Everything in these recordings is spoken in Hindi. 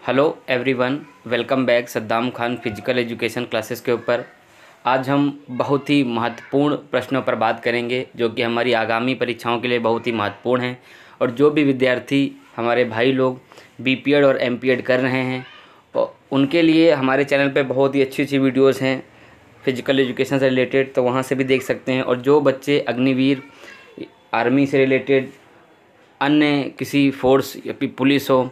Hello everyone, welcome back Saddam Khan physical education classes के ऊपर। आज हम बहुत ही महत्वपूर्ण प्रश्नों पर बात करेंगे जो कि हमारी आगामी परीक्षाओं के लिए बहुत ही महत्वपूर्ण हैं। और जो भी विद्यार्थी हमारे भाई लोग बीपीएड और एमपीएड कर रहे हैं उनके लिए हमारे चैनल पे बहुत ही अच्छी अच्छी वीडियोस हैं फिजिकल एजुकेशन से रिलेटेड, तो वहाँ से भी देख सकते हैं। और जो बच्चे अग्निवीर, आर्मी से रिलेटेड, अन्य किसी फोर्स या फिर पुलिस हो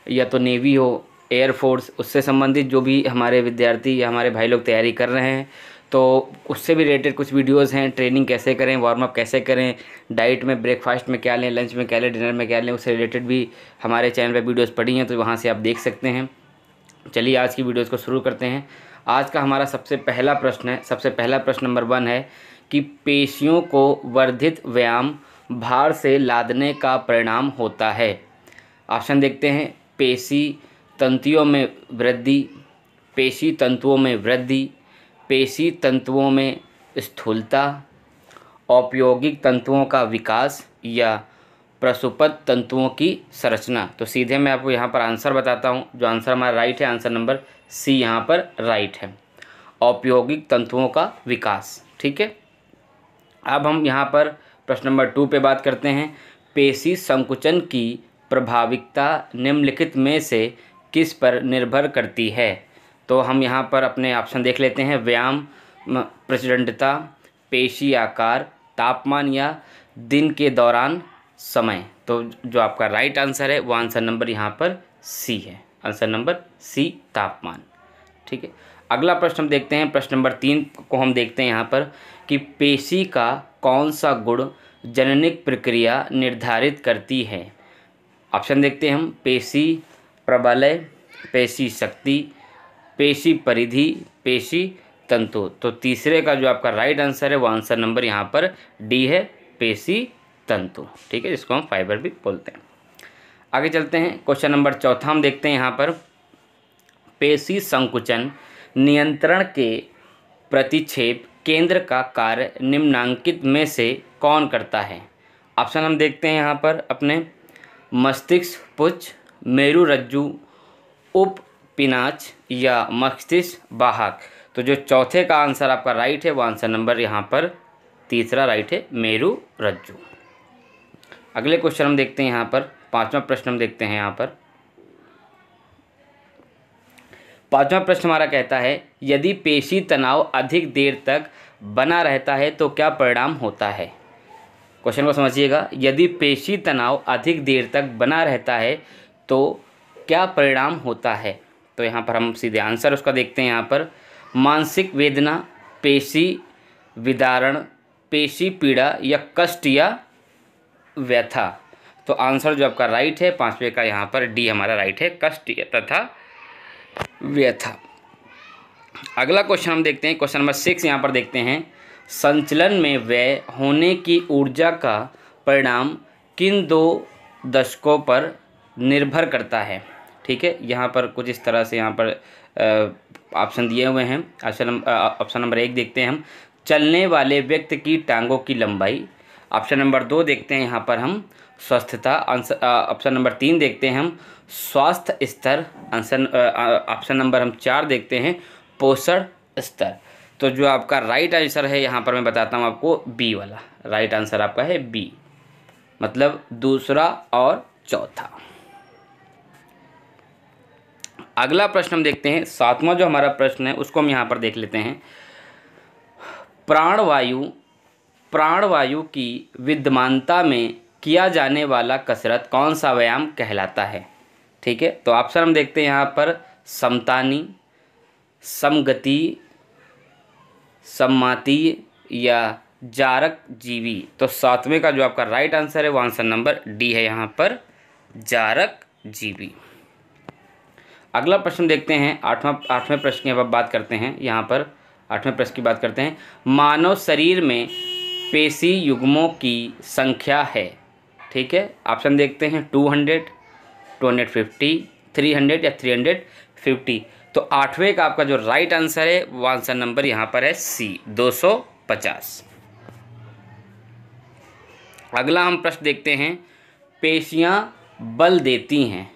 या तो नेवी हो, एयरफोर्स, उससे संबंधित जो भी हमारे विद्यार्थी या हमारे भाई लोग तैयारी कर रहे हैं तो उससे भी रिलेटेड कुछ वीडियोस हैं। ट्रेनिंग कैसे करें, वार्म अप कैसे करें, डाइट में ब्रेकफास्ट में क्या लें, लंच में क्या लें, डिनर में क्या लें, उससे रिलेटेड भी हमारे चैनल पे वीडियोस पड़ी हैं, तो वहाँ से आप देख सकते हैं। चलिए आज की वीडियोस को शुरू करते हैं। आज का हमारा सबसे पहला प्रश्न नंबर 1 है कि पेशियों को वर्धित व्यायाम भार से लादने का परिणाम होता है। ऑप्शन देखते हैं। पेशी तंतुओं में वृद्धि, पेशी तंतुओं में वृद्धि, पेशी तंतुओं में स्थूलता, औपयोगिक तंतुओं का विकास या प्रसुप्त तंतुओं की संरचना। तो सीधे मैं आपको यहाँ पर आंसर बताता हूँ। जो आंसर हमारा राइट है, आंसर नंबर सी यहाँ पर राइट है, औपयोगिक तंतुओं का विकास। ठीक है, अब हम यहाँ पर प्रश्न नंबर 2 पे बात करते हैं। पेशी संकुचन की प्रभाविकता निम्नलिखित में से किस पर निर्भर करती है? तो हम यहाँ पर अपने ऑप्शन देख लेते हैं। व्यायाम, प्रचंडता, पेशी आकार, तापमान या दिन के दौरान समय। तो जो आपका राइट आंसर है वो आंसर नंबर यहाँ पर सी है, आंसर नंबर सी तापमान। ठीक है, अगला प्रश्न हम देखते हैं। प्रश्न नंबर 3 को हम देखते हैं यहाँ पर कि पेशी का कौन सा गुण जननिक प्रक्रिया निर्धारित करती है? ऑप्शन देखते हैं हम। पेशी प्रबलय, पेशी शक्ति, पेशी परिधि, पेशी तंतु। तो तीसरे का जो आपका राइट आंसर है वो आंसर नंबर यहाँ पर डी है, पेशी तंतु। ठीक है, जिसको हम फाइबर भी बोलते हैं। आगे चलते हैं। क्वेश्चन नंबर 4 हम देखते हैं यहाँ पर। पेशी संकुचन नियंत्रण के प्रतिक्षेप केंद्र का कार्य निम्नांकित में से कौन करता है? ऑप्शन हम देखते हैं यहाँ पर अपने। मस्तिष्क पुच्छ, मेरुरज्जु, उपपिनाच या मस्तिष्क वाहक। तो जो चौथे का आंसर आपका राइट है वो आंसर नंबर यहाँ पर तीसरा राइट है, मेरुरज्जु। अगले क्वेश्चन हम देखते हैं यहाँ पर। 5वां प्रश्न हम देखते हैं यहाँ पर। 5वां प्रश्न हमारा कहता है यदि पेशी तनाव अधिक देर तक बना रहता है तो क्या परिणाम होता है? क्वेश्चन को समझिएगा। यदि पेशी तनाव अधिक देर तक बना रहता है तो क्या परिणाम होता है? तो यहाँ पर हम सीधे आंसर उसका देखते हैं यहाँ पर। मानसिक वेदना, पेशी विदारण, पेशी पीड़ा या कष्ट या व्यथा। तो आंसर जो आपका राइट है 5वें का यहाँ पर डी हमारा राइट है, कष्ट तथा व्यथा। अगला क्वेश्चन हम देखते हैं। क्वेश्चन नंबर 6 यहाँ पर देखते हैं। संचलन में व्यय होने की ऊर्जा का परिणाम किन 2 दशकों पर निर्भर करता है? ठीक है, यहाँ पर कुछ इस तरह से यहाँ पर ऑप्शन दिए हुए हैं। ऑप्शन नंबर 1 देखते हैं हम। चलने वाले व्यक्ति की टांगों की लंबाई। ऑप्शन नंबर 2 देखते हैं यहाँ पर हम। स्वस्थता। ऑप्शन नंबर 3 देखते हैं हम। स्वास्थ्य स्तर। ऑप्शन नंबर हम 4 देखते हैं। पोषण स्तर। तो जो आपका राइट आंसर है यहाँ पर मैं बताता हूँ आपको, बी वाला राइट आंसर आपका है बी, मतलब दूसरा और चौथा। अगला प्रश्न हम देखते हैं। 7वां जो हमारा प्रश्न है उसको हम यहाँ पर देख लेते हैं। प्राणवायु की विद्यमानता में किया जाने वाला कसरत कौन सा व्यायाम कहलाता है? ठीक है, तो ऑप्शन हम देखते हैं यहाँ पर। समतानी, समगति, सम्मातीय या जारक जीवी। तो 7वें का जो आपका राइट आंसर है वो आंसर नंबर डी है यहाँ पर, जारक जीवी। अगला प्रश्न देखते हैं। 8वें प्रश्न की अब बात करते हैं यहाँ पर। 8वें प्रश्न की बात करते हैं। मानव शरीर में पेशी युग्मों की संख्या है। ठीक है, ऑप्शन देखते हैं। 200, 250, 300 या 350। तो 8वें का आपका जो राइट आंसर है वो आंसर नंबर यहाँ पर है सी, 250। अगला हम प्रश्न देखते हैं। पेशियां बल देती हैं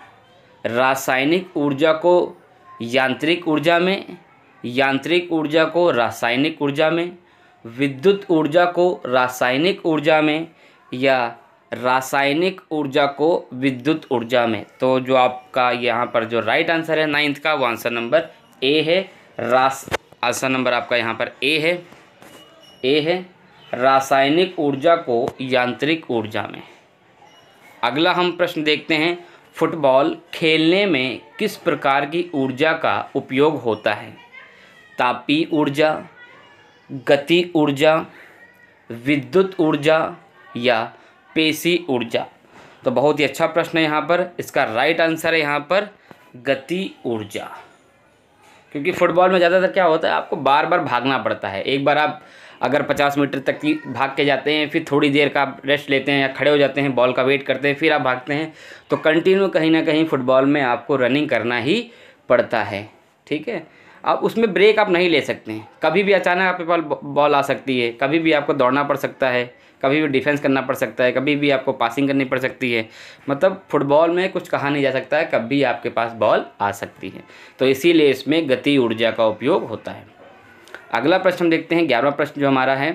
रासायनिक ऊर्जा को यांत्रिक ऊर्जा में, यांत्रिक ऊर्जा को रासायनिक ऊर्जा में, विद्युत ऊर्जा को रासायनिक ऊर्जा में, या रासायनिक ऊर्जा को विद्युत ऊर्जा में। तो जो आपका यहाँ पर जो राइट आंसर है 9th का, वो आंसर नंबर ए है। आंसर नंबर आपका यहाँ पर ए है रासायनिक ऊर्जा को यांत्रिक ऊर्जा में। अगला हम प्रश्न देखते हैं, फुटबॉल खेलने में किस प्रकार की ऊर्जा का उपयोग होता है? तापीय ऊर्जा, गति ऊर्जा, विद्युत ऊर्जा या पेशी ऊर्जा। तो बहुत ही अच्छा प्रश्न है यहाँ पर। इसका राइट आंसर है यहाँ पर गति ऊर्जा, क्योंकि फुटबॉल में ज़्यादातर क्या होता है, आपको बार बार भागना पड़ता है। एक बार आप अगर 50 मीटर तक की भाग के जाते हैं, फिर थोड़ी देर का आप रेस्ट लेते हैं या खड़े हो जाते हैं, बॉल का वेट करते हैं, फिर आप भागते हैं, तो कंटिन्यू कहीं ना कहीं फुटबॉल में आपको रनिंग करना ही पड़ता है। ठीक है, अब उसमें ब्रेक आप नहीं ले सकते हैं। कभी भी अचानक आपके पास बॉल आ सकती है, कभी भी आपको दौड़ना पड़ सकता है, कभी भी डिफेंस करना पड़ सकता है, कभी भी आपको पासिंग करनी पड़ सकती है। मतलब फुटबॉल में कुछ कहा नहीं जा सकता है, कभी आपके पास बॉल आ सकती है। तो इसीलिए इसमें गति ऊर्जा का उपयोग होता है। अगला प्रश्न देखते हैं, 11वां प्रश्न जो हमारा है,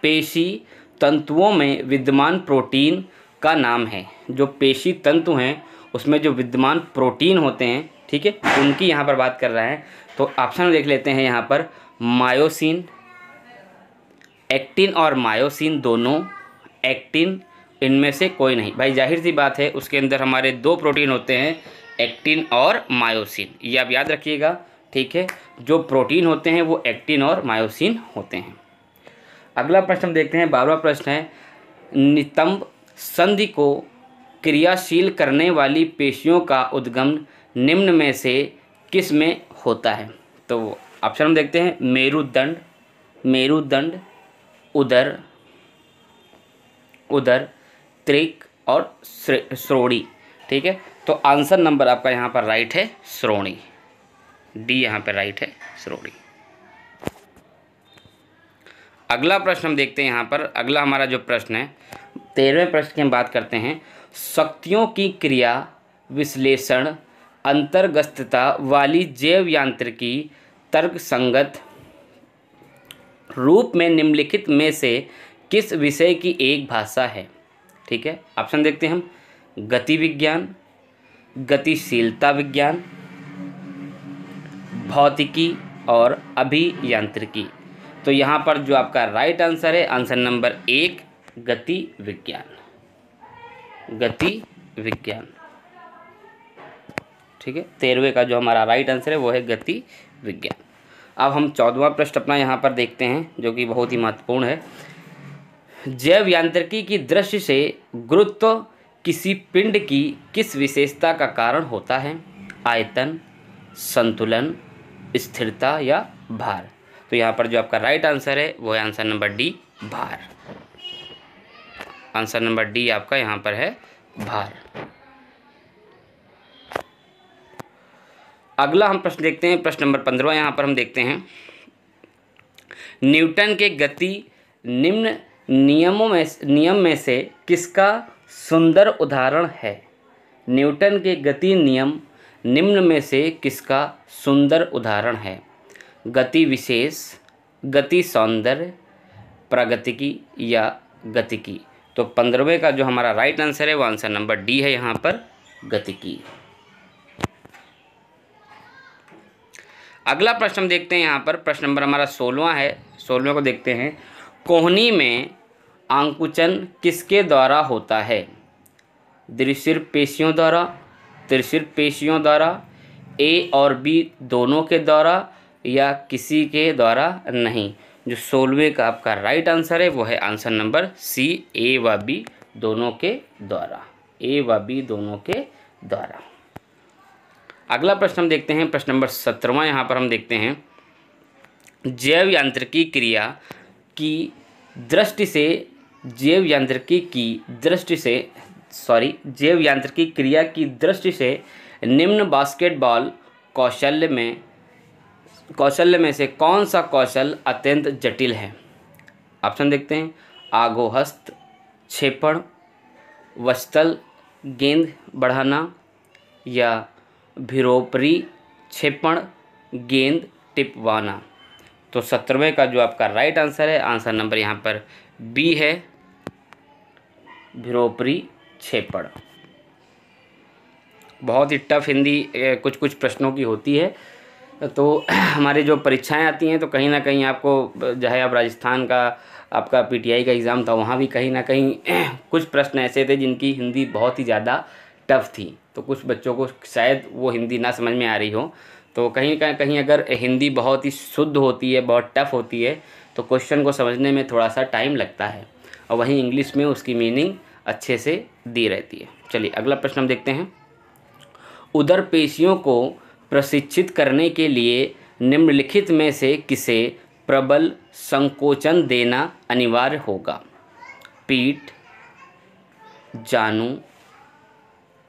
पेशी तंतुओं में विद्यमान प्रोटीन का नाम है। जो पेशी तंतु हैं उसमें जो विद्यमान प्रोटीन होते हैं, ठीक है, उनकी यहाँ पर बात कर रहा है। तो ऑप्शन देख लेते हैं यहाँ पर, मायोसिन, एक्टिन और मायोसिन दोनों, एक्टिन, इनमें से कोई नहीं। भाई जाहिर सी बात है, उसके अंदर हमारे 2 प्रोटीन होते हैं, एक्टिन और मायोसिन, ये आप याद रखिएगा। ठीक है, जो प्रोटीन होते हैं वो एक्टिन और मायोसिन होते हैं। अगला प्रश्न हम देखते हैं, 12वां प्रश्न है, नितंब संधि को क्रियाशील करने वाली पेशियों का उद्गम निम्न में से किस में होता है? तो ऑप्शन हम देखते हैं, मेरुदंड, मेरुदंड, उदर, उदर, त्रिक और श्रोणी। ठीक है, तो आंसर नंबर आपका यहाँ पर राइट है श्रोणी, डी यहाँ पर राइट है श्रोणी। अगला प्रश्न हम देखते हैं यहाँ पर, अगला हमारा जो प्रश्न है 13वें प्रश्न की हम बात करते हैं, शक्तियों की क्रिया विश्लेषण अंतर्गतता वाली जैव यांत्रिकी तर्क संगत रूप में निम्नलिखित में से किस विषय की एक भाषा है? ठीक है, ऑप्शन देखते हैं हम, गति विज्ञान, गतिशीलता विज्ञान, भौतिकी और अभियांत्रिकी। तो यहाँ पर जो आपका राइट आंसर है, आंसर नंबर 1 गति विज्ञान, गति विज्ञान। ठीक है, 13वें का जो हमारा राइट आंसर है वो है गति विज्ञान। अब हम 14वां प्रश्न अपना यहाँ पर देखते हैं, जो कि बहुत ही महत्वपूर्ण है। जैव यांत्रिकी की दृष्टि से गुरुत्व किसी पिंड की किस विशेषता का कारण होता है? आयतन, संतुलन, स्थिरता या भार। तो यहाँ पर जो आपका राइट आंसर है वो है आंसर नंबर डी, भार। आंसर नंबर डी आपका यहाँ पर है भार। अगला हम प्रश्न देखते हैं, प्रश्न नंबर 15 यहाँ पर हम देखते हैं, न्यूटन के गति निम्न नियम में से किसका सुंदर उदाहरण है? न्यूटन के गति नियम निम्न में से किसका सुंदर उदाहरण है? गति विशेष, गति सौंदर्य, प्रगतिकी या गतिकी। तो 15वें का जो हमारा राइट आंसर है वो आंसर नंबर डी है यहाँ पर, गतिकी। अगला प्रश्न हम देखते हैं यहाँ पर, प्रश्न नंबर हमारा 16वां है। 16वें को देखते हैं, कोहनी में आंकुचन किसके द्वारा होता है? द्विशीर पेशियों द्वारा, त्रिशीर पेशियों द्वारा, ए और बी दोनों के द्वारा या किसी के द्वारा नहीं। जो 16वें का आपका राइट आंसर है वो है आंसर नंबर सी, ए व बी दोनों के द्वारा, ए व बी दोनों के द्वारा। अगला प्रश्न हम देखते हैं, प्रश्न नंबर 17वां यहाँ पर हम देखते हैं, जैव यांत्रिकी क्रिया की दृष्टि से जैव यांत्रिकी क्रिया की दृष्टि से निम्न बास्केटबॉल कौशल्य में से कौन सा कौशल अत्यंत जटिल है? ऑप्शन देखते हैं, आगोहस्त, क्षेपण, वस्तल गेंद बढ़ाना, या भिरोपरी क्षेपण गेंद टिपवाना। तो 17वें का जो आपका राइट आंसर है, आंसर नंबर यहाँ पर बी है, भिरोपरी क्षेपण। बहुत ही टफ हिंदी कुछ कुछ प्रश्नों की होती है। तो हमारी जो परीक्षाएं आती हैं तो कहीं ना कहीं आपको, चाहे आप राजस्थान का आपका पीटीआई का एग्ज़ाम था, वहाँ भी कहीं ना कहीं कुछ प्रश्न ऐसे थे जिनकी हिंदी बहुत ही ज़्यादा टफ थी। तो कुछ बच्चों को शायद वो हिंदी ना समझ में आ रही हो, तो कहीं कहीं अगर हिंदी बहुत ही शुद्ध होती है, बहुत टफ होती है, तो क्वेश्चन को समझने में थोड़ा सा टाइम लगता है, और वहीं इंग्लिश में उसकी मीनिंग अच्छे से दी रहती है। चलिए अगला प्रश्न हम देखते हैं। उदर पेशियों को प्रशिक्षित करने के लिए निम्नलिखित में से किसे प्रबल संकोचन देना अनिवार्य होगा? पीठ, जानु,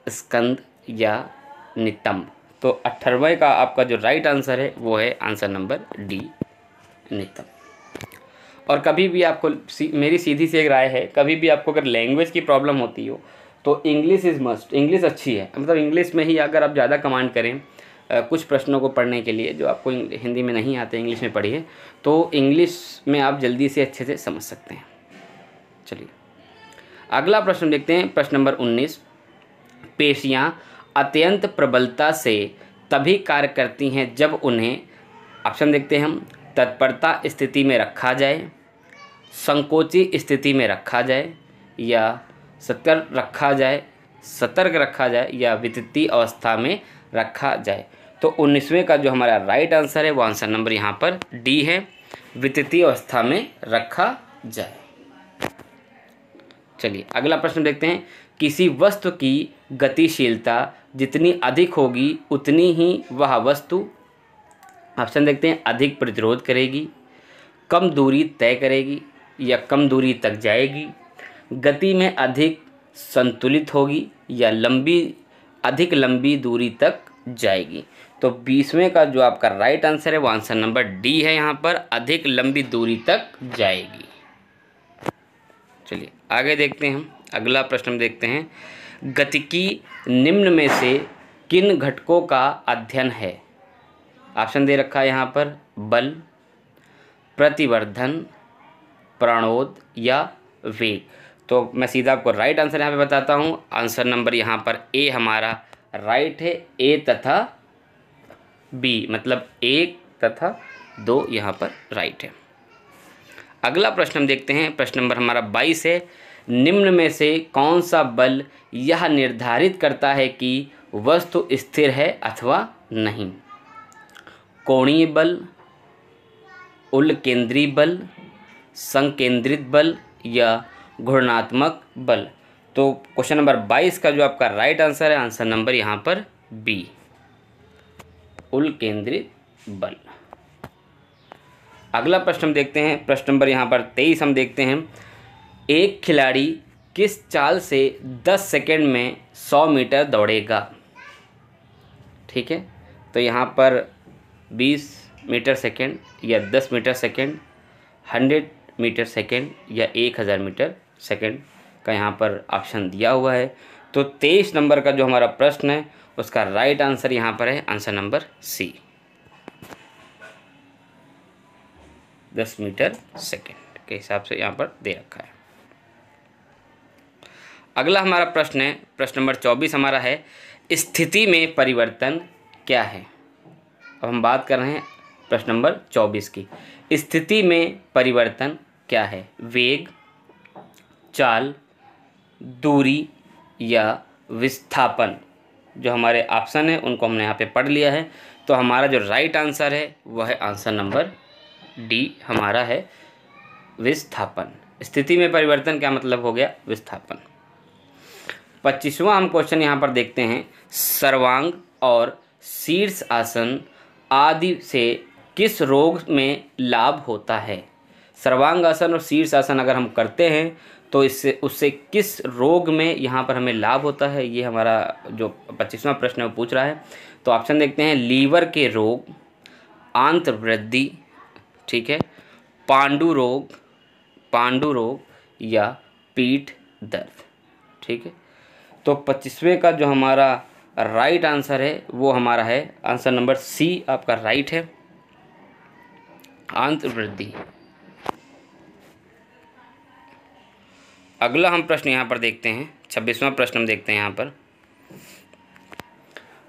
स्कंद या नितंब। तो 18वें का आपका जो राइट आंसर है वो है आंसर नंबर डी, नितंब। और कभी भी आपको मेरी सीधी सी एक राय है, कभी भी आपको अगर लैंग्वेज की प्रॉब्लम होती हो तो इंग्लिश इज़ मस्ट। इंग्लिश अच्छी है, मतलब इंग्लिश में ही अगर आप ज़्यादा कमांड करें कुछ प्रश्नों को पढ़ने के लिए जो आपको हिंदी में नहीं आते, इंग्लिश में पढ़िए, तो इंग्लिश में आप जल्दी से अच्छे से समझ सकते हैं। चलिए अगला प्रश्न देखते हैं, प्रश्न नंबर 19। पेशियाँ अत्यंत प्रबलता से तभी कार्य करती हैं जब उन्हें, ऑप्शन देखते हैं हम, तत्परता स्थिति में रखा जाए, संकोची स्थिति में रखा जाए, या सतर्क रखा जाए, या वितृतीय अवस्था में रखा जाए। तो 19वें का जो हमारा राइट आंसर है वो आंसर नंबर यहाँ पर डी है, वितृतीय अवस्था में रखा जाए। चलिए अगला प्रश्न देखते हैं। किसी वस्तु की गतिशीलता जितनी अधिक होगी उतनी ही वह वस्तु, ऑप्शन देखते हैं, अधिक प्रतिरोध करेगी, कम दूरी तय करेगी, या कम दूरी तक जाएगी, गति में अधिक संतुलित होगी, या अधिक लंबी दूरी तक जाएगी। तो 20वें का जो आपका राइट आंसर है वो आंसर नंबर डी है, यहाँ पर अधिक लंबी दूरी तक जाएगी। चलिए आगे देखते हैं हम, अगला प्रश्न हम देखते हैं। गतिकी निम्न में से किन घटकों का अध्ययन है? ऑप्शन दे रखा है यहाँ पर, बल, प्रतिवर्धन, प्राणोद या वेग। तो मैं सीधा आपको राइट आंसर यहाँ पे बताता हूँ, आंसर नंबर यहाँ पर ए हमारा राइट है, ए तथा बी, मतलब 1 तथा 2 यहाँ पर राइट है। अगला प्रश्न हम देखते हैं, प्रश्न नंबर हमारा 22 है। निम्न में से कौन सा बल यह निर्धारित करता है कि वस्तु स्थिर है अथवा नहीं? कोणीय बल, उल्केंद्री बल, संकेंद्रित बल, या घूर्णात्मक बल। तो क्वेश्चन नंबर 22 का जो आपका राइट आंसर है, आंसर नंबर यहाँ पर बी, उल्केंद्रित बल। अगला प्रश्न हम देखते हैं, प्रश्न नंबर यहाँ पर 23 हम देखते हैं। एक खिलाड़ी किस चाल से 10 सेकंड में 100 मीटर दौड़ेगा? ठीक है, तो यहाँ पर 20 मीटर सेकंड, या 10 मीटर सेकंड, 100 मीटर सेकंड, या 1000 मीटर सेकंड का यहाँ पर ऑप्शन दिया हुआ है। तो 23 नंबर का जो हमारा प्रश्न है उसका राइट आंसर यहाँ पर है answer number C, 10 metre second के हिसाब से यहाँ पर दे रखा है। अगला हमारा प्रश्न है, प्रश्न नंबर 24 हमारा है, स्थिति में परिवर्तन क्या है? अब हम बात कर रहे हैं प्रश्न नंबर 24 की। स्थिति में परिवर्तन क्या है? वेग, चाल, दूरी, या विस्थापन। जो हमारे ऑप्शन है उनको हमने यहाँ पे पढ़ लिया है, तो हमारा जो राइट आंसर है वह है आंसर नंबर डी हमारा है, विस्थापन। स्थिति में परिवर्तन क्या मतलब हो गया? विस्थापन। 25वां हम क्वेश्चन यहाँ पर देखते हैं। सर्वांग और शीर्ष आसन आदि से किस रोग में लाभ होता है? सर्वांग आसन और शीर्ष आसन अगर हम करते हैं तो उससे किस रोग में यहाँ पर हमें लाभ होता है, ये हमारा जो 25वां प्रश्न है वो पूछ रहा है। तो ऑप्शन देखते हैं, लीवर के रोग, आंत वृद्धि, ठीक है, पांडु रोग, या पीठ दर्द। ठीक है, तो 25वें का जो हमारा राइट आंसर है वो हमारा है आंसर नंबर सी आपका राइट है, आंत वृद्धि। अगला हम प्रश्न यहाँ पर देखते हैं, 26वां प्रश्न हम देखते हैं यहाँ पर।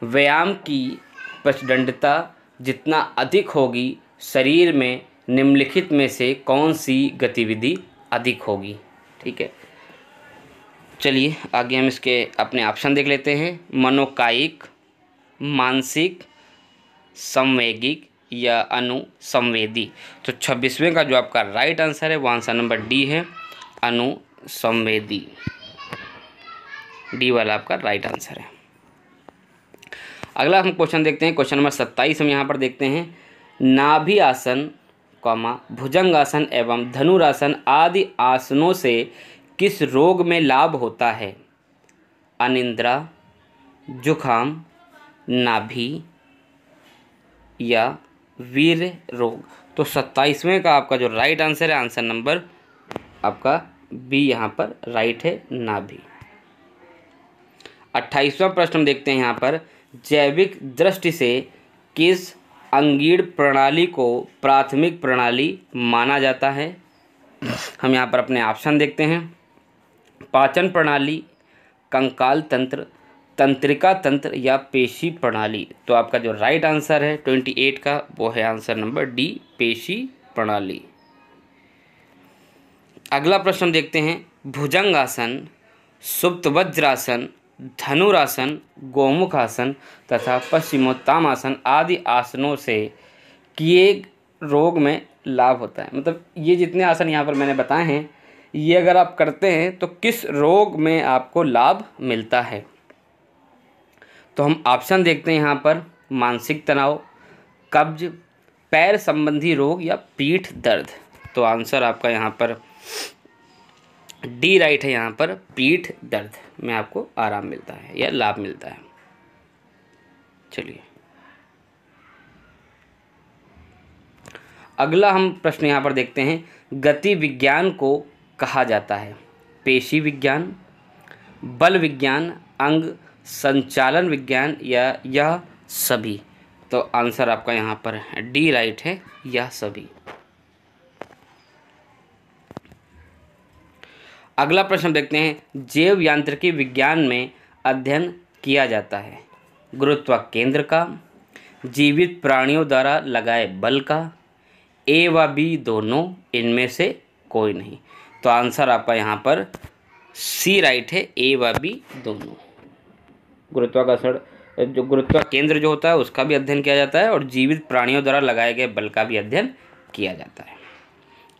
व्यायाम की प्रचंडता जितना अधिक होगी, शरीर में निम्नलिखित में से कौन सी गतिविधि अधिक होगी? ठीक है, चलिए आगे हम इसके अपने ऑप्शन देख लेते हैं। मनोकायिक, मानसिक, संवेगिक या अनुसंवेदी। तो 26वें का जो आपका राइट आंसर है वो आंसर नंबर डी है, अनुसंवेदी। डी वाला आपका राइट आंसर है। अगला हम क्वेश्चन देखते हैं, क्वेश्चन नंबर 27 हम यहाँ पर देखते हैं। नाभि आसन, भुजंगासन एवं धनुरासन आदि आसनों से किस रोग में लाभ होता है? अनिद्रा, जुखाम, नाभि या वीर्य रोग। तो 27वें का आपका जो राइट आंसर है आंसर नंबर आपका बी यहाँ पर राइट है, नाभि। 28वां प्रश्न हम देखते हैं यहाँ पर। जैविक दृष्टि से किस अंगीण प्रणाली को प्राथमिक प्रणाली माना जाता है? हम यहाँ पर अपने ऑप्शन देखते हैं। पाचन प्रणाली, कंकाल तंत्र, तंत्रिका तंत्र या पेशी प्रणाली। तो आपका जो राइट आंसर है 28 का वो है आंसर नंबर डी, पेशी प्रणाली। अगला प्रश्न देखते हैं। भुजंगासन, सुप्त वज्रासन, धनुरासन, गोमुखासन तथा पश्चिमोत्तानासन आदि आसनों से किए रोग में लाभ होता है। मतलब ये जितने आसन यहाँ पर मैंने बताए हैं, ये अगर आप करते हैं तो किस रोग में आपको लाभ मिलता है? तो हम ऑप्शन देखते हैं यहाँ पर। मानसिक तनाव, कब्ज, पैर संबंधी रोग या पीठ दर्द। तो आंसर आपका यहाँ पर डी राइट है, यहाँ पर पीठ दर्द में आपको आराम मिलता है या लाभ मिलता है। चलिए अगला हम प्रश्न यहाँ पर देखते हैं। गति विज्ञान को कहा जाता है पेशी विज्ञान, बल विज्ञान, अंग संचालन विज्ञान या यह सभी। तो आंसर आपका यहाँ पर डी राइट है, यह सभी। अगला प्रश्न देखते हैं। जैव यांत्रिकी विज्ञान में अध्ययन किया जाता है गुरुत्व केंद्र का, जीवित प्राणियों द्वारा लगाए बल का, ए व बी दोनों, इनमें से कोई नहीं। तो आंसर आपका यहाँ पर सी राइट है, ए व बी दोनों। गुरुत्वाकर्षण जो गुरुत्व केंद्र जो होता है उसका भी अध्ययन किया जाता है और जीवित प्राणियों द्वारा लगाए गए बल का भी अध्ययन किया जाता है।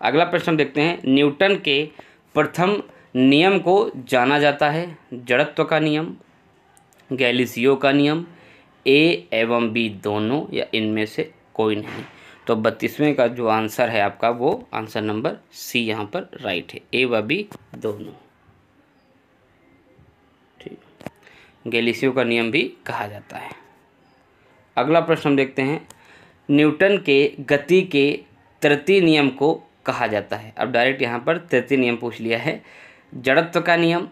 अगला प्रश्न देखते हैं। न्यूटन के प्रथम नियम को जाना जाता है जड़त्व का नियम, गैलीलियो का नियम, ए एवं बी दोनों या इनमें से कोई नहीं। तो 32वें का जो आंसर है आपका वो आंसर नंबर सी यहाँ पर राइट है, ए व बी दोनों। ठीक, गैलीलियो का नियम भी कहा जाता है। अगला प्रश्न हम देखते हैं। न्यूटन के गति के तृतीय नियम को कहा जाता है। अब डायरेक्ट यहाँ पर तृतीय नियम पूछ लिया है। जड़त्व का नियम,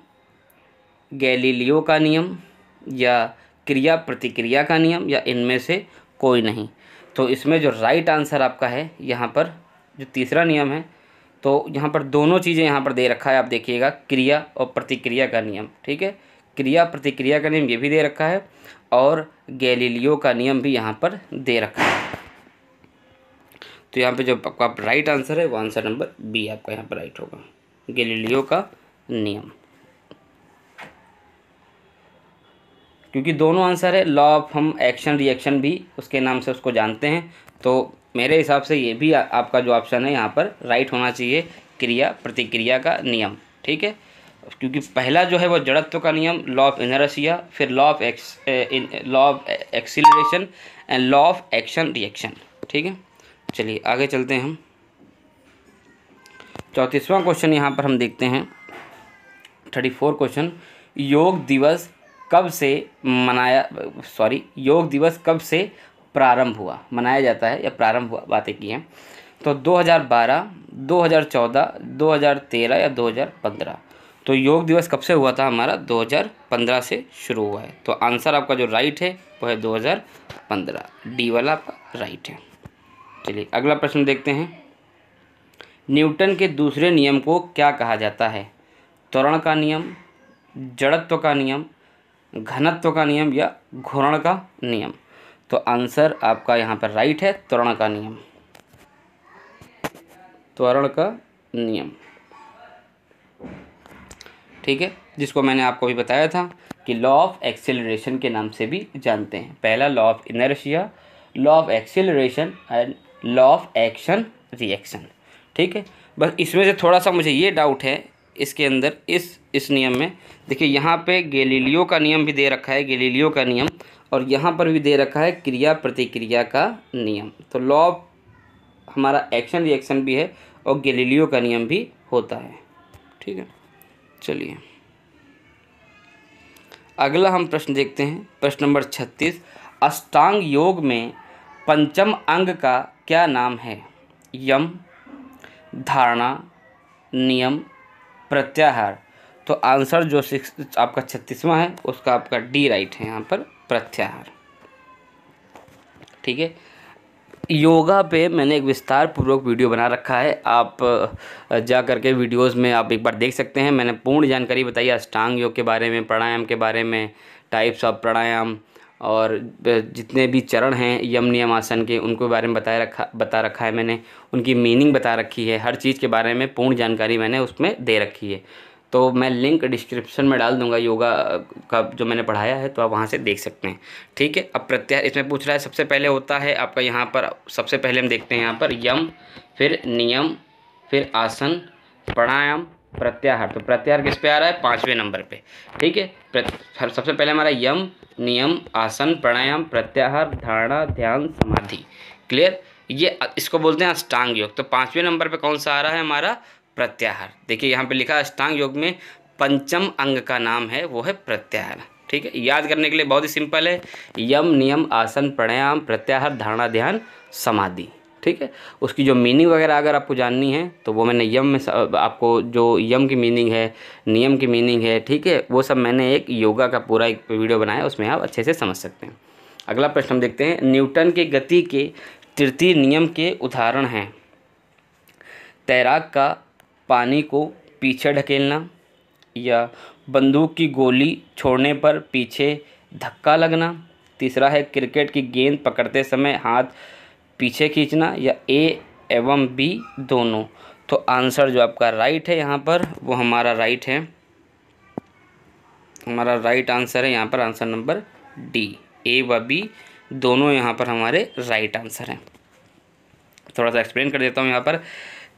गैलीलियो का नियम या क्रिया प्रतिक्रिया का नियम या इनमें से कोई नहीं। तो इसमें जो राइट आंसर आपका है यहाँ पर जो तीसरा नियम है, तो यहाँ पर दोनों चीज़ें यहाँ पर दे रखा है, आप देखिएगा, क्रिया और प्रतिक्रिया का नियम। ठीक है, क्रिया प्रतिक्रिया का नियम ये भी दे रखा है और गैलीलियो का नियम भी यहाँ पर दे रखा है। तो यहाँ पे जो आपका राइट आंसर है वो आंसर नंबर बी आपका यहाँ पर राइट होगा, गैलीलियो का नियम। क्योंकि दोनों आंसर है, लॉ ऑफ हम एक्शन रिएक्शन भी उसके नाम से उसको जानते हैं, तो मेरे हिसाब से ये भी आपका जो ऑप्शन है यहाँ पर राइट होना चाहिए, क्रिया प्रतिक्रिया का नियम। ठीक है, क्योंकि पहला जो है वो जड़त्व का नियम, लॉ ऑफ इनर्शिया, फिर law of acceleration and law of action reaction. ठीक है, चलिए आगे चलते हैं हम। 34वां क्वेश्चन यहाँ पर हम देखते हैं, 34 क्वेश्चन। योग दिवस कब कब से प्रारंभ हुआ, मनाया जाता है या प्रारंभ हुआ, बातें की हैं। तो 2012, 2014, 2013 या 2015। तो योग दिवस कब से हुआ था हमारा? 2015 से शुरू हुआ है। तो आंसर आपका जो राइट है वो है 2015, डी वाला आपका राइट है। चलिए अगला प्रश्न देखते हैं। न्यूटन के दूसरे नियम को क्या कहा जाता है? त्वरण का नियम, जड़त्व का नियम, घनत्व का नियम या घूर्ण का नियम? तो आंसर आपका यहाँ पर राइट है, त्वरण का नियम, त्वरण का नियम। ठीक है, जिसको मैंने आपको भी बताया था कि लॉ ऑफ एक्सेलरेशन के नाम से भी जानते हैं। पहला law of inertia, law of acceleration and law of action reaction. ठीक है, बस इसमें से थोड़ा सा मुझे ये डाउट है इसके अंदर, इस नियम में देखिए यहाँ पे गैलीलियो का नियम भी दे रखा है, गैलीलियो का नियम, और यहाँ पर भी दे रखा है क्रिया प्रतिक्रिया का नियम। तो लॉ ऑफ हमारा एक्शन रिएक्शन भी है और गैलीलियो का नियम भी होता है। ठीक है, चलिए अगला हम प्रश्न देखते हैं। प्रश्न नंबर 36, अष्टांग योग में पंचम अंग का क्या नाम है? यम, धारणा, नियम, प्रत्याहार? तो आंसर जो आपका 36वां है उसका आपका डी राइट है, यहाँ पर प्रत्याहार। ठीक है, योगा पे मैंने एक विस्तार पूर्वक वीडियो बना रखा है, आप जा करके वीडियोस में आप एक बार देख सकते हैं। मैंने पूर्ण जानकारी बताई अष्टांग योग के बारे में, प्राणायाम के बारे में, टाइप्स ऑफ प्राणायाम, और जितने भी चरण हैं यम नियम आसन के उनको बारे में बता रखा है मैंने, उनकी मीनिंग बता रखी है, हर चीज़ के बारे में पूर्ण जानकारी मैंने उसमें दे रखी है। तो मैं लिंक डिस्क्रिप्शन में डाल दूंगा योगा का जो मैंने पढ़ाया है, तो आप वहाँ से देख सकते हैं। ठीक है, अब प्रत्याहार इसमें पूछ रहा है, सबसे पहले होता है आपका यहाँ पर, सबसे पहले हम देखते हैं यहाँ पर यम, फिर नियम, फिर आसन, प्राणायाम, प्रत्याहार। तो प्रत्याहार किस पे आ रहा है? 5वें नंबर पे। ठीक है, सबसे पहले हमारा यम, नियम, आसन, प्राणायाम, प्रत्याहार, धारणा, ध्यान, समाधि। क्लियर, ये इसको बोलते हैं अष्टांग योग। तो 5वें नंबर पे कौन सा आ रहा है हमारा? प्रत्याहार। देखिए यहाँ पे लिखा है अष्टांग योग में पंचम अंग का नाम है वो है प्रत्याहार। ठीक है, याद करने के लिए बहुत ही सिंपल है, यम, नियम, आसन, प्राणायाम, प्रत्याहार, धारणा, ध्यान, समाधि। ठीक है, उसकी जो मीनिंग वगैरह अगर आपको जाननी है तो वो मैंने यम में आपको जो यम की मीनिंग है, नियम की मीनिंग है, ठीक है, वो सब मैंने एक योगा का पूरा एक वीडियो बनाया, उसमें आप अच्छे से समझ सकते हैं। अगला प्रश्न हम देखते हैं। न्यूटन के गति के तृतीय नियम के उदाहरण हैं। तैराक का पानी को पीछे ढकेलना, या बंदूक की गोली छोड़ने पर पीछे धक्का लगना, तीसरा है क्रिकेट की गेंद पकड़ते समय हाथ पीछे खींचना, या ए एवं बी दोनों? तो आंसर जो आपका राइट है यहाँ पर वो हमारा राइट है, हमारा राइट आंसर है यहाँ पर आंसर नंबर डी, ए व बी दोनों यहाँ पर हमारे राइट आंसर हैं। थोड़ा सा एक्सप्लेन कर देता हूँ यहाँ पर।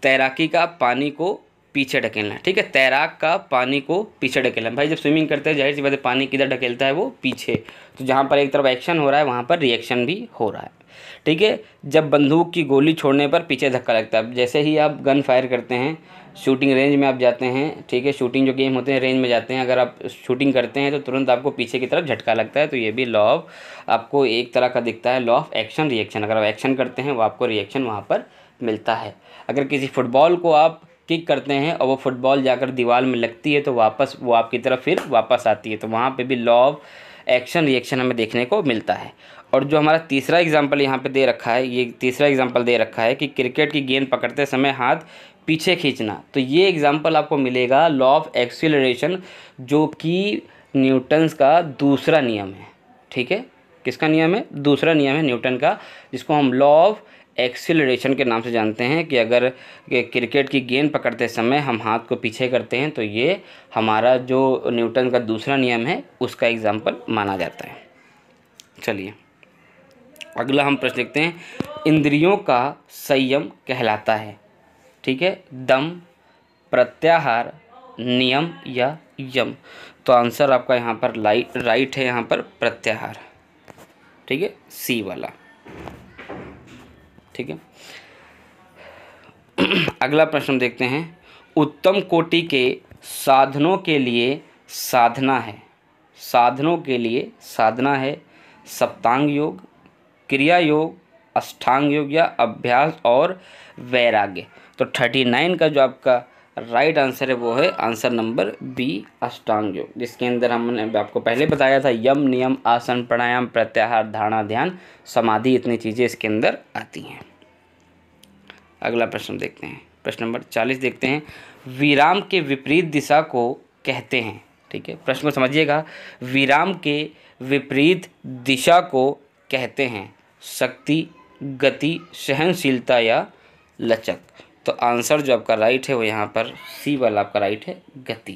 तैराकी का पानी को पीछे ढकेलना, ठीक है, तैराक का पानी को पीछे ढकेलना। भाई जब स्विमिंग करते हैं जाहिर सी बात है पानी किधर ढकेलता है? वो पीछे। तो जहाँ पर एक तरफ एक्शन हो रहा है वहाँ पर रिएक्शन भी हो रहा है। ठीक है, जब बंदूक की गोली छोड़ने पर पीछे धक्का लगता है, जैसे ही आप गन फायर करते हैं, शूटिंग रेंज में आप जाते हैं, ठीक है, शूटिंग जो गेम होते हैं रेंज में जाते हैं, अगर आप शूटिंग करते हैं तो तुरंत आपको पीछे की तरफ झटका लगता है। तो ये भी लॉ ऑफ आपको एक तरह का दिखता है, लॉ ऑफ एक्शन रिएक्शन। अगर आप एक्शन करते हैं वो आपको रिएक्शन वहाँ पर मिलता है। अगर किसी फुटबॉल को आप किक करते हैं और वो फुटबॉल जाकर दीवार में लगती है तो वापस वो आपकी तरफ फिर वापस आती है, तो वहाँ पे भी लॉ ऑफ एक्शन रिएक्शन हमें देखने को मिलता है। और जो हमारा तीसरा एग्जांपल यहाँ पे दे रखा है, ये तीसरा एग्जांपल दे रखा है कि क्रिकेट की गेंद पकड़ते समय हाथ पीछे खींचना, तो ये एग्जांपल आपको मिलेगा लॉ ऑफ एक्सीलरेशन, जो कि न्यूटन्स का दूसरा नियम है। ठीक है, किसका नियम है? दूसरा नियम है न्यूटन का, जिसको हम लॉ ऑफ एक्सीलरेशन के नाम से जानते हैं। कि अगर क्रिकेट की गेंद पकड़ते समय हम हाथ को पीछे करते हैं तो ये हमारा जो न्यूटन का दूसरा नियम है उसका एग्जाम्पल माना जाता है। चलिए अगला हम प्रश्न देखते हैं। इंद्रियों का संयम कहलाता है, ठीक है, दम, प्रत्याहार, नियम या यम? तो आंसर आपका यहाँ पर राइट है, यहाँ पर प्रत्याहार। ठीक है, सी वाला। ठीक है, अगला प्रश्न देखते हैं। उत्तम कोटि के साधनों के लिए साधना है, साधनों के लिए साधना है सप्तांग योग, क्रिया योग, अष्टांग योग या अभ्यास और वैराग्य? तो 39 का जो आपका राइट आंसर है वो है आंसर नंबर बी, अष्टांग योग, जिसके अंदर हमने आपको पहले बताया था यम, नियम, आसन, प्राणायाम, प्रत्याहार, धारणा, ध्यान, समाधि, इतनी चीज़ें इसके अंदर आती हैं। अगला प्रश्न देखते हैं, प्रश्न नंबर 40 देखते हैं। विराम के विपरीत दिशा को कहते हैं, ठीक है, प्रश्न को समझिएगा। विराम के विपरीत दिशा को कहते हैं शक्ति, गति, सहनशीलता या लचक। तो आंसर जो आपका राइट है वो यहाँ पर सी वाला आपका राइट है, गति।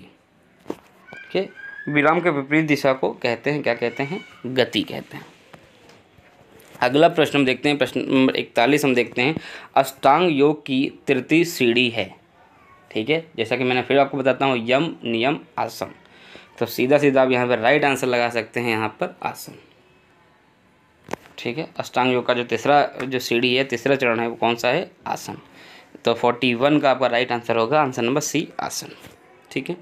ठीक है, विराम के विपरीत दिशा को कहते हैं, क्या कहते हैं, गति कहते हैं। अगला प्रश्न हम देखते हैं, प्रश्न नंबर 41 हम देखते हैं। अष्टांग योग की तृतीय सीढ़ी है, ठीक है, जैसा कि मैंने फिर आपको बताता हूँ, यम, नियम, आसन। तो सीधा सीधा आप यहाँ पर राइट आंसर लगा सकते हैं, यहाँ पर आसन। ठीक है, अष्टांग योग का जो तीसरा जो सीढ़ी है, तीसरा चरण है, वो कौन सा है, आसन। तो 41 का आपका राइट आंसर होगा आंसर नंबर सी, आसन। ठीक है,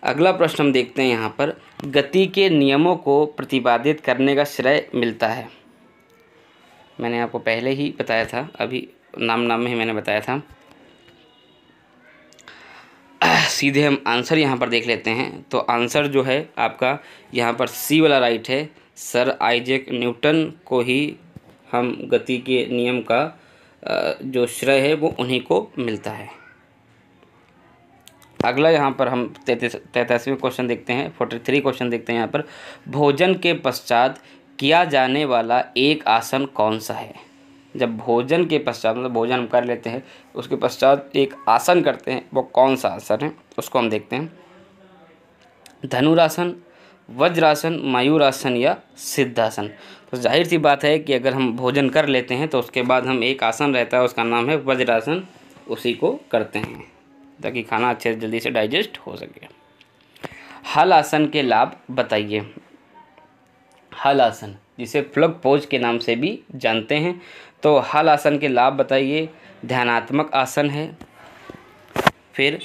अगला प्रश्न हम देखते हैं यहाँ पर। गति के नियमों को प्रतिपादित करने का श्रेय मिलता है। मैंने आपको पहले ही बताया था, अभी नाम में ही मैंने बताया था। सीधे हम आंसर यहाँ पर देख लेते हैं। तो आंसर जो है आपका यहाँ पर सी वाला राइट है। सर आइजैक न्यूटन को ही हम गति के नियम का जो श्रेय है वो उन्हीं को मिलता है। अगला यहाँ पर हम 33वें क्वेश्चन देखते हैं, 43 क्वेश्चन देखते हैं यहाँ पर। भोजन के पश्चात किया जाने वाला एक आसन कौन सा है। जब भोजन के पश्चात, मतलब भोजन हम कर लेते हैं, उसके पश्चात एक आसन करते हैं, वो कौन सा आसन है, उसको हम देखते हैं। धनुरासन, वज्रासन, मयूरासन या सिद्धासन। तो जाहिर सी बात है कि अगर हम भोजन कर लेते हैं तो उसके बाद हम एक आसन रहता है, उसका नाम है वज्रासन, उसी को करते हैं ताकि खाना अच्छे से जल्दी से डाइजेस्ट हो सके। हल आसन के लाभ बताइए। हल आसन, जिसे फ्लग पोज के नाम से भी जानते हैं, तो हल आसन के लाभ बताइए। ध्यानात्मक आसन है, फिर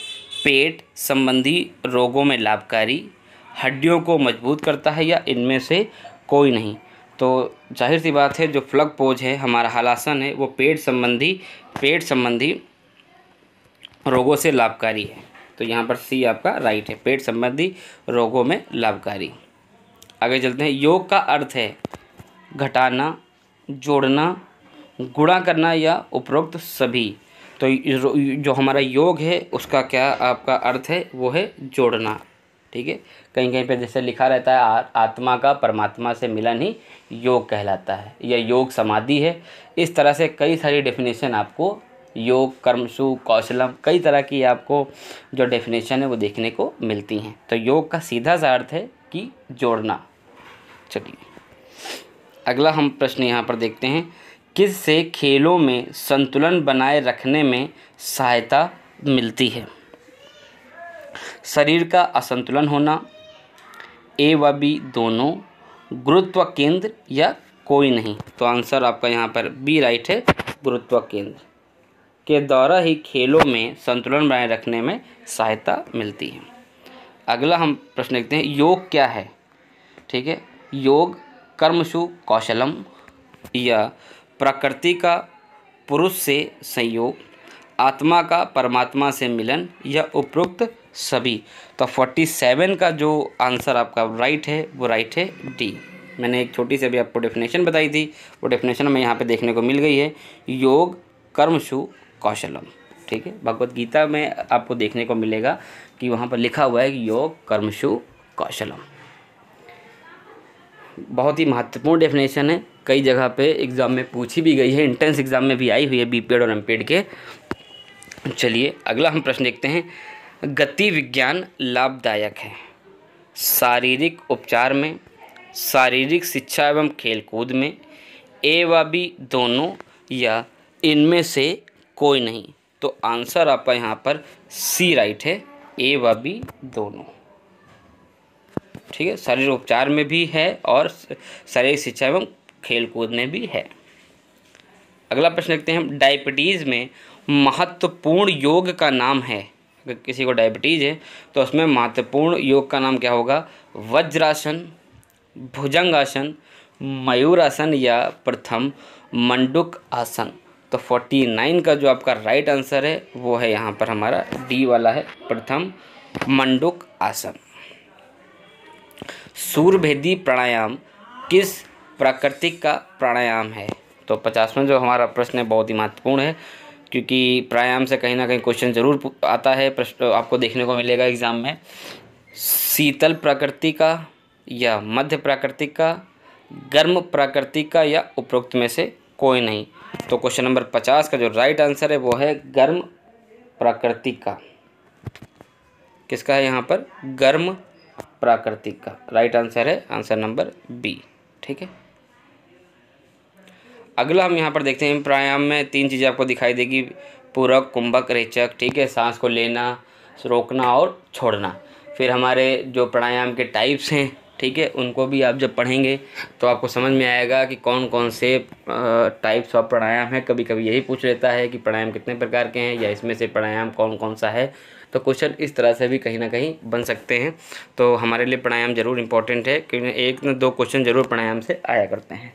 पेट संबंधी रोगों में लाभकारी, हड्डियों को मजबूत करता है, या इनमें से कोई नहीं। तो जाहिर सी बात है जो फ्लग पोज है हमारा हल आसन है, वो पेट संबंधी रोगों से लाभकारी है। तो यहाँ पर सी आपका राइट है, पेट संबंधी रोगों में लाभकारी। आगे चलते हैं। योग का अर्थ है घटाना, जोड़ना, गुणा करना या उपरोक्त सभी। तो जो हमारा योग है उसका क्या आपका अर्थ है, वो है जोड़ना। ठीक है, कहीं कहीं पे जैसे लिखा रहता है आत्मा का परमात्मा से मिलन ही योग कहलाता है, या योग समाधि है। इस तरह से कई सारी डेफिनेशन आपको योग, कर्मसु, कौशलम, कई तरह की आपको जो डेफिनेशन है वो देखने को मिलती हैं। तो योग का सीधा सा अर्थ है कि जोड़ना। चलिए अगला हम प्रश्न यहाँ पर देखते हैं। किस से खेलों में संतुलन बनाए रखने में सहायता मिलती है। शरीर का असंतुलन होना, ए व बी दोनों, गुरुत्व केंद्र या कोई नहीं। तो आंसर आपका यहाँ पर बी राइट है, गुरुत्व केंद्र के द्वारा ही खेलों में संतुलन बनाए रखने में सहायता मिलती है। अगला हम प्रश्न देखते हैं। योग क्या है। ठीक है, योग कर्मसु कौशलम, या प्रकृति का पुरुष से संयोग, आत्मा का परमात्मा से मिलन, या उपरोक्त सभी। तो 47 का जो आंसर आपका राइट है वो राइट है डी। मैंने एक छोटी सी अभी आपको डेफिनेशन बताई थी, वो डेफिनेशन हमें यहाँ पे देखने को मिल गई है, योग कर्मसु कौशलम। ठीक है, भगवत गीता में आपको देखने को मिलेगा कि वहाँ पर लिखा हुआ है कि योग कर्मसु कौशलम। बहुत ही महत्वपूर्ण डेफिनेशन है, कई जगह पे एग्ज़ाम में पूछी भी गई है, एंट्रेंस एग्ज़ाम में भी आई हुई है, बीपीएड और एमपीएड के। चलिए अगला हम प्रश्न देखते हैं। गति विज्ञान लाभदायक है शारीरिक उपचार में, शारीरिक शिक्षा एवं खेलकूद में, ए व बी दोनों, या इनमें से कोई नहीं। तो आंसर आपका यहाँ पर सी राइट है, ए व बी दोनों। ठीक है, शारीरिक उपचार में भी है और शारीरिक शिक्षा एवं खेलकूद में भी है। अगला प्रश्न देखते हैं। डायबिटीज़ में महत्वपूर्ण योग का नाम है। अगर किसी को डायबिटीज़ है तो उसमें महत्वपूर्ण योग का नाम क्या होगा। वज्रासन, भुजंगासन, मयूरासन या प्रथम मंडूक आसन। तो 49 का जो आपका राइट आंसर है वो है यहाँ पर हमारा डी वाला है, प्रथम मंडूक आसन। सूर्यभेदी प्राणायाम किस प्राकृतिक का प्राणायाम है? तो 50वां जो हमारा प्रश्न है बहुत ही महत्वपूर्ण है, क्योंकि प्राणायाम से कहीं ना कहीं क्वेश्चन जरूर आता है, प्रश्न आपको देखने को मिलेगा एग्जाम में। शीतल प्रकृति का या मध्य प्राकृतिक का, गर्म प्राकृतिक का या उपरोक्त में से कोई नहीं। तो क्वेश्चन नंबर 50 का जो राइट आंसर है वो है गर्म प्राकृतिक का। किसका है यहाँ पर? गर्म प्राकृतिक का राइट आंसर है आंसर नंबर बी। ठीक है, अगला हम यहाँ पर देखते हैं। प्राणायाम में 3 चीज़ें आपको दिखाई देगी, पूरक, कुंभक, रेचक। ठीक है, सांस को लेना, रोकना और छोड़ना। फिर हमारे जो प्राणायाम के टाइप्स हैं, ठीक है, उनको भी आप जब पढ़ेंगे तो आपको समझ में आएगा कि कौन कौन से टाइप्स ऑफ प्राणायाम है। कभी कभी यही पूछ लेता है कि प्राणायाम कितने प्रकार के हैं या इसमें से प्राणायाम कौन कौन सा है। तो क्वेश्चन इस तरह से भी कहीं ना कहीं बन सकते हैं। तो हमारे लिए प्राणायाम ज़रूर इंपॉर्टेंट है, क्योंकि 1 न 2 क्वेश्चन ज़रूर प्राणायाम से आया करते हैं।